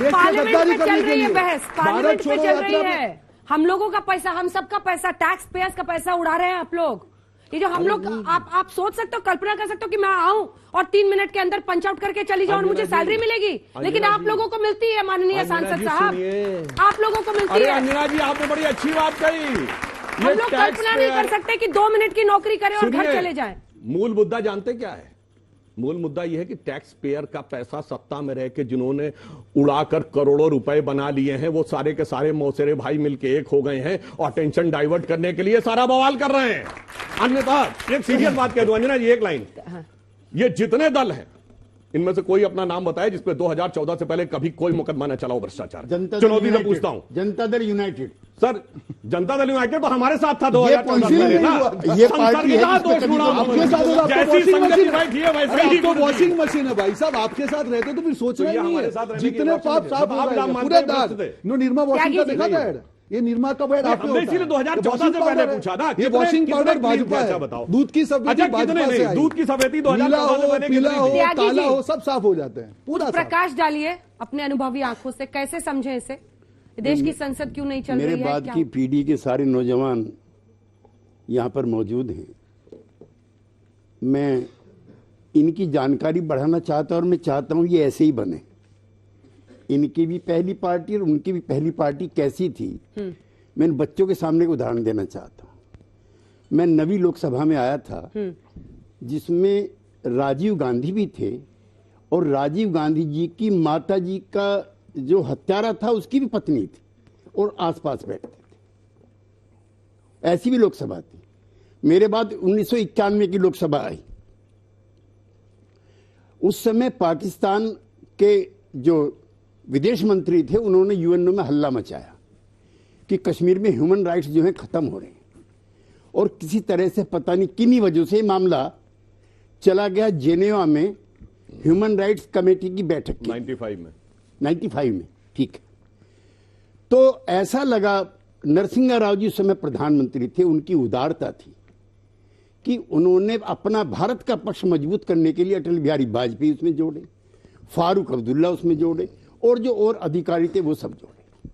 Parliament में चल रही है बहस, पार्लियामेंट में चल रही है। हम लोगों का पैसा, हम सबका पैसा, टैक्स पेयर्स का पैसा उड़ा रहे हैं आप लोग। ये जो हम लोग, आप सोच सकते हो, कल्पना कर सकते हो कि मैं आऊं और 3 मिनट के अंदर पंच आउट करके चली जाऊं और मुझे सैलरी मिलेगी, लेकिन आप लोगों को मिलती है। माननीय सांसद साहब, आप लोगों को मिलती है। अंजना जी, आपने बड़ी अच्छी बात कही। हम लोग कल्पना नहीं कर सकते कि 2 मिनट की नौकरी करें और घर चले जाएं। मूल मुद्दा जानते क्या है? मूल मुद्दा यह है कि टैक्स पेयर का पैसा सत्ता में रह के जिन्होंने उड़ाकर करोड़ों रुपए बना लिए हैं, वो सारे के सारे मौसेरे भाई मिलके एक हो गए हैं और टेंशन डाइवर्ट करने के लिए सारा बवाल कर रहे हैं। अन्यथा एक सीरियस बात कह दूं अंजना जी, एक लाइन, ये जितने दल हैं इनमें से कोई अपना नाम बताए जिसपे 2014 से पहले कभी कोई मुकदमा न चला हो भ्रष्टाचार। चुनौती से पूछता हूं। Janata Dal United, sir Janata Dal United तो हमारे साथ था 2014 में ना, ये पार्टी है वॉशिंग मशीन है भाई साहब, आपके साथ रहते तो फिर सोचना ही नहीं है, जितने पाप साफ हो गए पूरे दाग। निरमा वॉशिंग का देखा था ऐड, ये निरमा का ऐड आपने इसीलिए 2014 से पहले पूछा था। ये वॉशिंग पाउडर भाजपा है, बताओ। दूध की सफेदी भाजपा से आई, दूध की सफेदी 2014 से पहले पीला हो काला हो सब साफ हो जाते हैं पूरा। प्रकाश डालिए अपने अनुभवी आंखों से, कैसे समझे इसे? देश की संसद क्यों नहीं चल रही है? मेरे बाद की पीढ़ी के सारे नौजवान यहाँ पर मौजूद हैं। मैं इनकी जानकारी बढ़ाना चाहता हूं और मैं चाहता हूं ये ऐसे ही बने। इनकी भी पहली पार्टी और उनकी भी पहली पार्टी कैसी थी, मैं इन बच्चों के सामने एक उदाहरण देना चाहता हूं। मैं 9वीं लोकसभा में आया था जिसमें राजीव गांधी भी थे और राजीव गांधी जी की माता जी का जो हत्यारा था उसकी भी पत्नी थी और आसपास बैठते थे। ऐसी भी लोकसभा थी। मेरे बाद 1991 की लोकसभा आई। उस समय पाकिस्तान के जो विदेश मंत्री थे उन्होंने यूएनओ में हल्ला मचाया कि कश्मीर में ह्यूमन राइट्स जो हैं खत्म हो रहे हैं, और किसी तरह से पता नहीं किन्हीं वजह से मामला चला गया जेनेवा में ह्यूमन राइट्स कमेटी की बैठक की 95 में, ठीक है। तो ऐसा लगा, नरसिंह राव जी उस समय प्रधानमंत्री थे, उनकी उदारता थी कि उन्होंने अपना भारत का पक्ष मजबूत करने के लिए अटल बिहारी वाजपेयी उसमें जोड़े, फारूक अब्दुल्ला उसमें जोड़े और जो और अधिकारी थे वो सब जोड़े।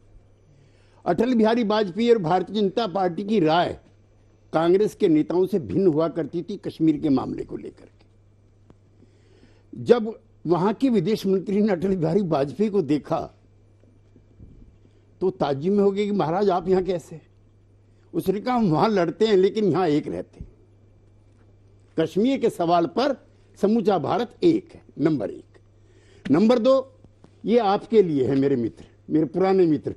अटल बिहारी वाजपेयी और भारतीय जनता पार्टी की राय कांग्रेस के नेताओं से भिन्न हुआ करती थी कश्मीर के मामले को लेकर के। जब वहां के विदेश मंत्री ने अटल बिहारी वाजपेयी को देखा तो ताज्जुब में हो गया कि महाराज आप यहां कैसे? उसने कहा हम वहां लड़ते हैं लेकिन यहां एक रहते हैं। कश्मीर के सवाल पर समूचा भारत एक है, नंबर 1। नंबर 2, ये आपके लिए है मेरे मित्र, मेरे पुराने मित्र।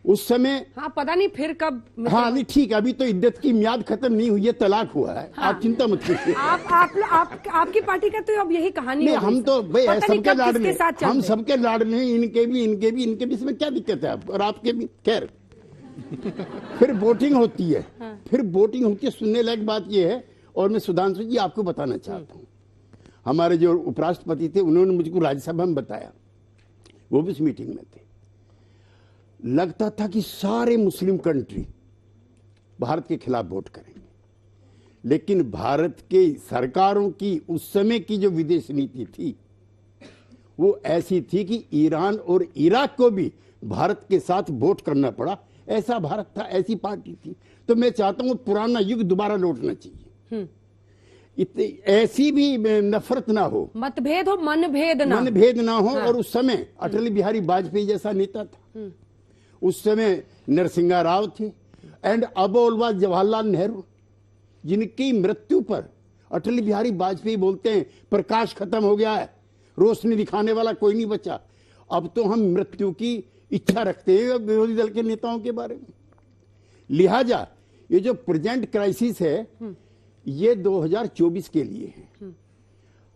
उस समय हाँ, पता नहीं फिर कब। हाँ नहीं ठीक, अभी तो इद्दत की मियाद खत्म नहीं हुई है, तलाक हुआ है। हाँ। आप चिंता मत कीजिए। आपकी पार्टी का तो अब यही कहानी नहीं, हम तो भाई सबके लाड में, हम सबके लाड में, इनके भी इसमें क्या दिक्कत है? और आपके भी खैर। फिर वोटिंग होती है। हाँ। फिर वोटिंग होती है। सुनने लायक बात यह है, और मैं सुधांशु जी आपको बताना चाहता हूँ, हमारे जो उपराष्ट्रपति थे उन्होंने मुझको राज्यसभा में बताया, वो भी इस मीटिंग में थे। लगता था कि सारे मुस्लिम कंट्री भारत के खिलाफ वोट करेंगे, लेकिन भारत के सरकारों की उस समय की जो विदेश नीति थी वो ऐसी थी कि ईरान और इराक को भी भारत के साथ वोट करना पड़ा। ऐसा भारत था, ऐसी पार्टी थी। तो मैं चाहता हूं पुराना युग दोबारा लौटना चाहिए। ऐसी भी नफरत ना हो, मतभेद हो, मनभेद ना हो। हाँ। और उस समय अटल बिहारी वाजपेयी जैसा नेता था, उस समय नरसिंह राव थे, एंड अबोलवा जवाहरलाल नेहरू, जिनकी मृत्यु पर अटल बिहारी वाजपेयी बोलते हैं प्रकाश खत्म हो गया है, रोशनी दिखाने वाला कोई नहीं बचा। अब तो हम मृत्यु की इच्छा रखते हैं विरोधी दल के नेताओं के बारे में। लिहाजा ये जो प्रेजेंट क्राइसिस है ये 2024 के लिए है।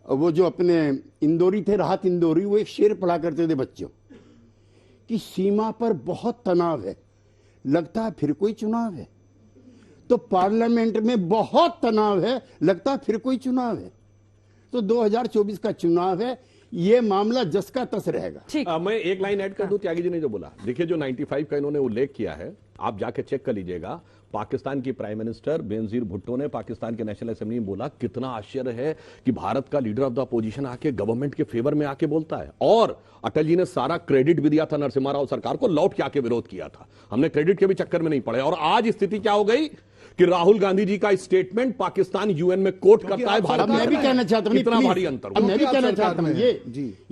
वो जो अपने इंदौरी थे, राहत इंदौरी, वो एक शेर पढ़ा करते थे बच्चों कि सीमा पर बहुत तनाव है, लगता है फिर कोई चुनाव है। तो पार्लियामेंट में बहुत तनाव है, लगता है फिर कोई चुनाव है। तो 2024 का चुनाव है, ये मामला जस का तस रहेगा। मैं एक लाइन ऐड कर दूं, त्यागी जी ने जो बोला, देखिए जो 95 का इन्होंने उल्लेख किया है, आप जाके चेक कर लीजिएगा। पाकिस्तान की प्राइम मिनिस्टर बेनजीर भुट्टो ने पाकिस्तान के नेशनल असेंबली में बोला, कितना आश्चर्य है कि भारत का लीडर ऑफ द अपोजिशन आके गवर्नमेंट के फेवर में आके बोलता है। और अटल जी ने सारा क्रेडिट भी दिया था नरसिम्हा राव सरकार को, लौट के आके विरोध किया था। हमने क्रेडिट के भी चक्कर में नहीं पड़े। और आज स्थिति क्या हो गई कि राहुल गांधी जी का स्टेटमेंट पाकिस्तान यूएन में कोट करता है भारत। मैं भी कहना चाहता हूं, कितना भारी अंतर। मैं भी कहना चाहता हूं,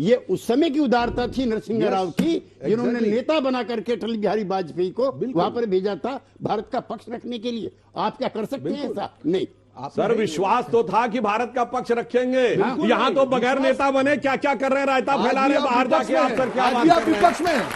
ये उस समय की उदारता थी नरसिंह राव की, जिन्होंने नेता बना करके अटल बिहारी वाजपेयी को वहां पर भेजा था भारत का पक्ष रखने के लिए। आप क्या कर सकते हैं ऐसा? नहीं सर, विश्वास तो था कि भारत का पक्ष रखेंगे। यहां तो बगैर नेता बने क्या क्या कर रहे हैं, रायता फैला रहे, बाहर जाके आप सर क्या बात कर रहे हैं? विपक्ष में